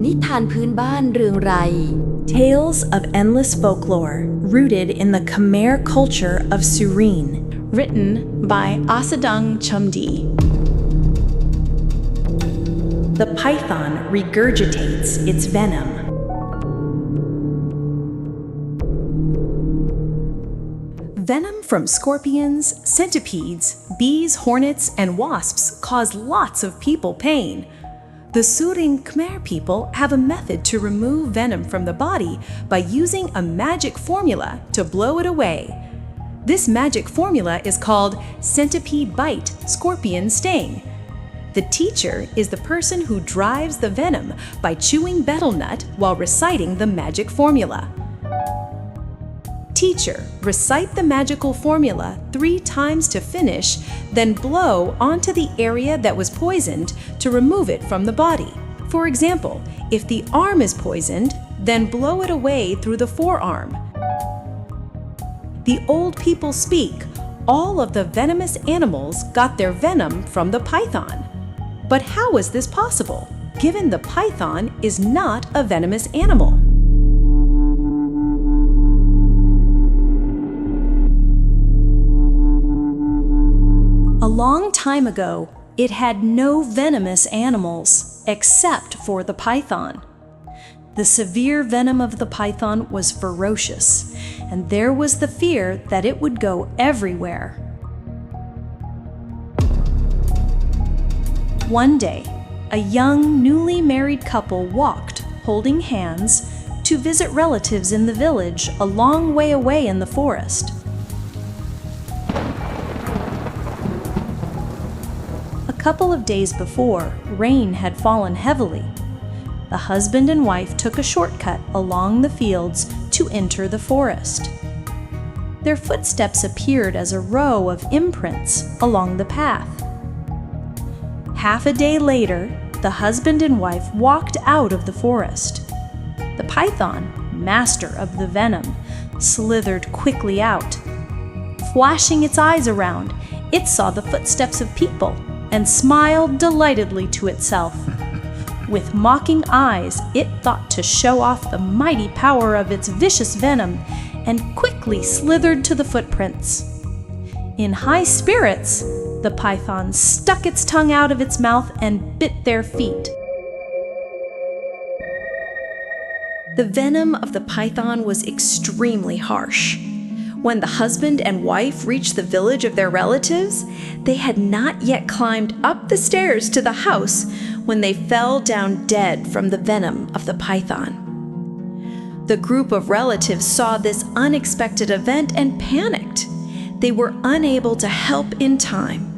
นิทานพื้นบ้านเรืองไร Tales of endless folklore rooted in the Khmer culture of Surin. Written by Asadang Chomdee. The python regurgitates its venom. Venom from scorpions, centipedes, bees, hornets, and wasps cause lots of people pain. The Surin Khmer people have a method to remove venom from the body by using a magic formula to blow it away. This magic formula is called centipede bite, scorpion sting. The teacher is the person who drives the venom by chewing betel nut while reciting the magic formula. Teacher, recite the magical formula 3 times to finish, then blow onto the area that was poisoned to remove it from the body. For example, if the arm is poisoned, then blow it away through the forearm. The old people speak, all of the venomous animals got their venom from the python. But how is this possible, given the python is not a venomous animal? A long time ago, it had no venomous animals except for the python. The severe venom of the python was ferocious, and there was the fear that it would go everywhere. One day, a young, newly married couple walked, holding hands, to visit relatives in the village a long way away in the forest. A couple of days before, rain had fallen heavily. The husband and wife took a shortcut along the fields to enter the forest. Their footsteps appeared as a row of imprints along the path. Half a day later, the husband and wife walked out of the forest. The python, master of the venom, slithered quickly out. Flashing its eyes around, it saw the footsteps of people and smiled delightedly to itself. With mocking eyes, it thought to show off the mighty power of its vicious venom and quickly slithered to the footprints. In high spirits, the python stuck its tongue out of its mouth and bit their feet. The venom of the python was extremely harsh. When the husband and wife reached the village of their relatives, they had not yet climbed up the stairs to the house when they fell down dead from the venom of the python. The group of relatives saw this unexpected event and panicked. They were unable to help in time.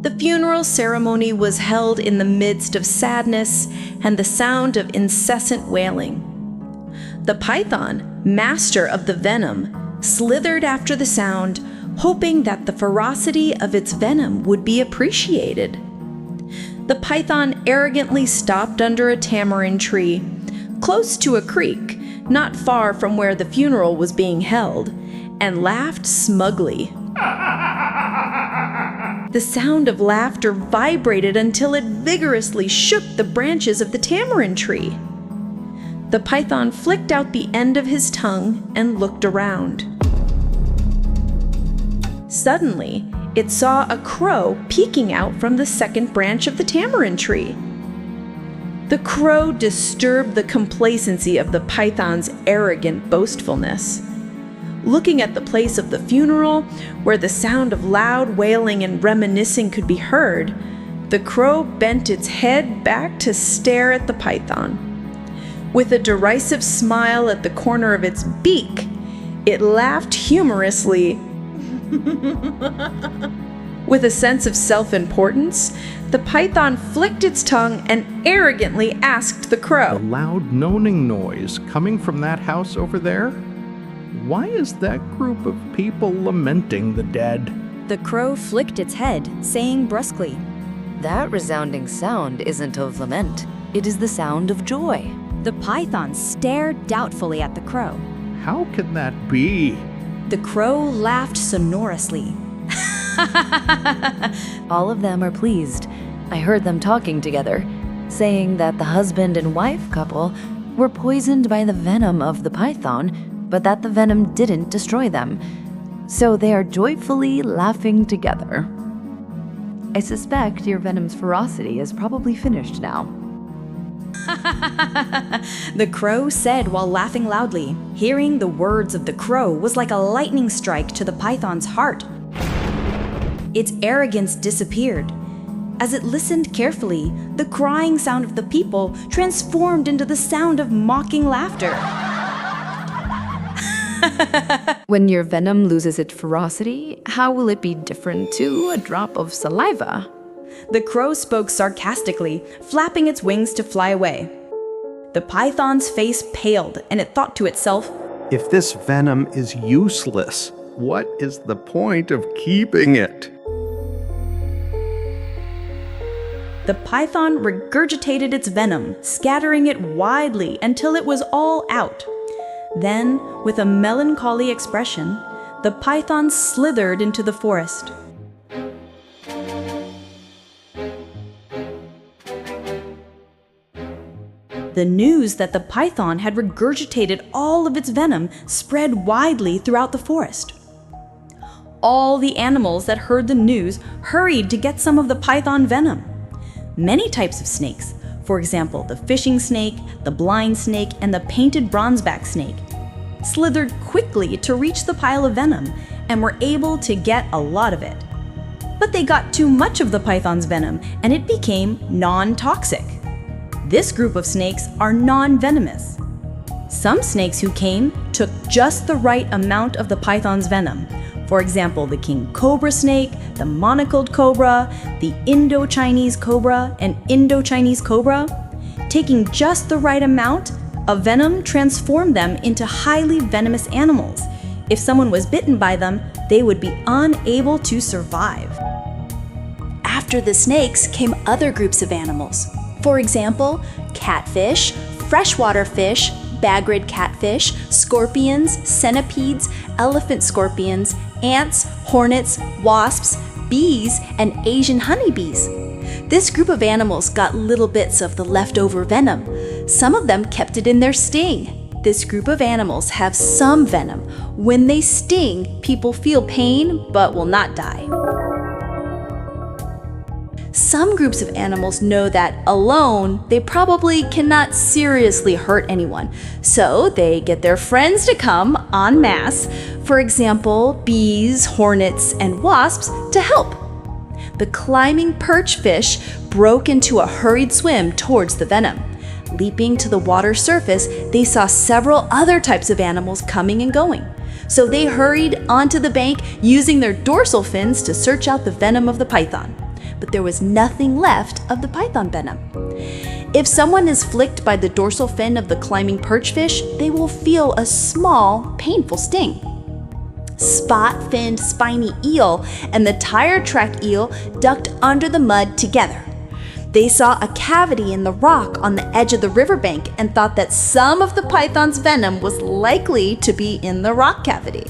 The funeral ceremony was held in the midst of sadness and the sound of incessant wailing. The python, master of the venom, slithered after the sound, hoping that the ferocity of its venom would be appreciated. The python arrogantly stopped under a tamarind tree, close to a creek, not far from where the funeral was being held, and laughed smugly. The sound of laughter vibrated until it vigorously shook the branches of the tamarind tree. The python flicked out the end of his tongue and looked around. Suddenly, it saw a crow peeking out from the second branch of the tamarind tree. The crow disturbed the complacency of the python's arrogant boastfulness. Looking at the place of the funeral, where the sound of loud wailing and reminiscing could be heard, the crow bent its head back to stare at the python. With a derisive smile at the corner of its beak, it laughed humorously. With a sense of self-importance, the python flicked its tongue and arrogantly asked the crow, "The loud moaning noise coming from that house over there? Why is that group of people lamenting the dead?" The crow flicked its head, saying brusquely, That resounding sound isn't of lament. It is the sound of joy. The python stared doubtfully at the crow. "How can that be?" The crow laughed sonorously. All of them are pleased. I heard them talking together, saying that the husband and wife couple were poisoned by the venom of the python, but that the venom didn't destroy them. So they are joyfully laughing together. I suspect your venom's ferocity is probably finished now. The crow said while laughing loudly. Hearing the words of the crow was like a lightning strike to the python's heart. Its arrogance disappeared. As it listened carefully, the crying sound of the people transformed into the sound of mocking laughter. When your venom loses its ferocity, how will it be different to a drop of saliva? The crow spoke sarcastically, flapping its wings to fly away. The python's face paled, and it thought to itself, If this venom is useless, what is the point of keeping it? The python regurgitated its venom, scattering it widely until it was all out. Then, with a melancholy expression, the python slithered into the forest. The news that the python had regurgitated all of its venom spread widely throughout the forest. All the animals that heard the news hurried to get some of the python venom. Many types of snakes, for example, the fishing snake, the blind snake, and the painted bronzeback snake, slithered quickly to reach the pile of venom and were able to get a lot of it. But they got too much of the python's venom and it became non-toxic. This group of snakes are non-venomous. Some snakes who came took just the right amount of the python's venom. For example, the king cobra snake, the monocled cobra, the Indo-Chinese cobra, and Indo-Chinese cobra. Taking just the right amount of venom transformed them into highly venomous animals. If someone was bitten by them, they would be unable to survive. After the snakes came other groups of animals. For example, catfish, freshwater fish, bagrid catfish, scorpions, centipedes, elephant scorpions, ants, hornets, wasps, bees, and Asian honeybees. This group of animals got little bits of the leftover venom. Some of them kept it in their sting. This group of animals have some venom. When they sting, people feel pain but will not die. Some groups of animals know that alone, they probably cannot seriously hurt anyone, so they get their friends to come en masse, for example, bees, hornets, and wasps, to help. The climbing perch fish broke into a hurried swim towards the venom. Leaping to the water surface, they saw several other types of animals coming and going. So they hurried onto the bank using their dorsal fins to search out the venom of the python. But there was nothing left of the python venom. If someone is flicked by the dorsal fin of the climbing perch fish, they will feel a small, painful sting. Spot-finned spiny eel and the tire track eel ducked under the mud together. They saw a cavity in the rock on the edge of the riverbank and thought that some of the python's venom was likely to be in the rock cavity.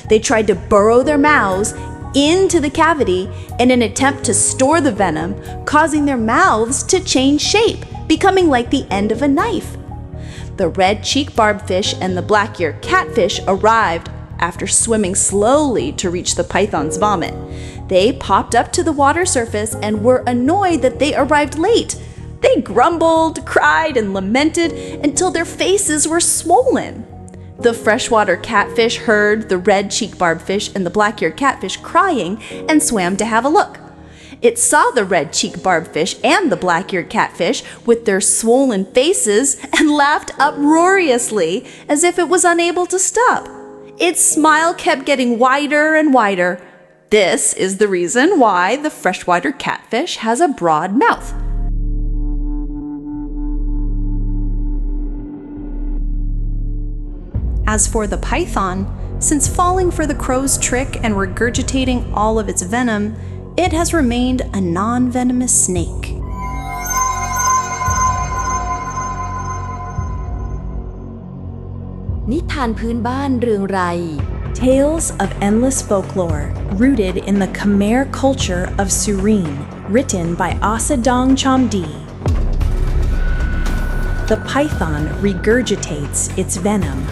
They tried to burrow their mouths into the cavity in an attempt to store the venom, causing their mouths to change shape, becoming like the end of a knife. The red cheek barbfish and the black-eared catfish arrived after swimming slowly to reach the python's vomit. They popped up to the water surface and were annoyed that they arrived late. They grumbled, cried, and lamented until their faces were swollen. The freshwater catfish heard the red cheek barbfish and the black-eared catfish crying and swam to have a look. It saw the red cheek barbfish and the black-eared catfish with their swollen faces and laughed uproariously as if it was unable to stop. Its smile kept getting wider and wider. This is the reason why the freshwater catfish has a broad mouth. As for the python, since falling for the crow's trick and regurgitating all of its venom, it has remained a non-venomous snake. Nithan พื้นบ้านเรืองไรท Tales of Endless Folklore, rooted in the Khmer culture of Surin, written by Asadang Chomdee. The python regurgitates its venom.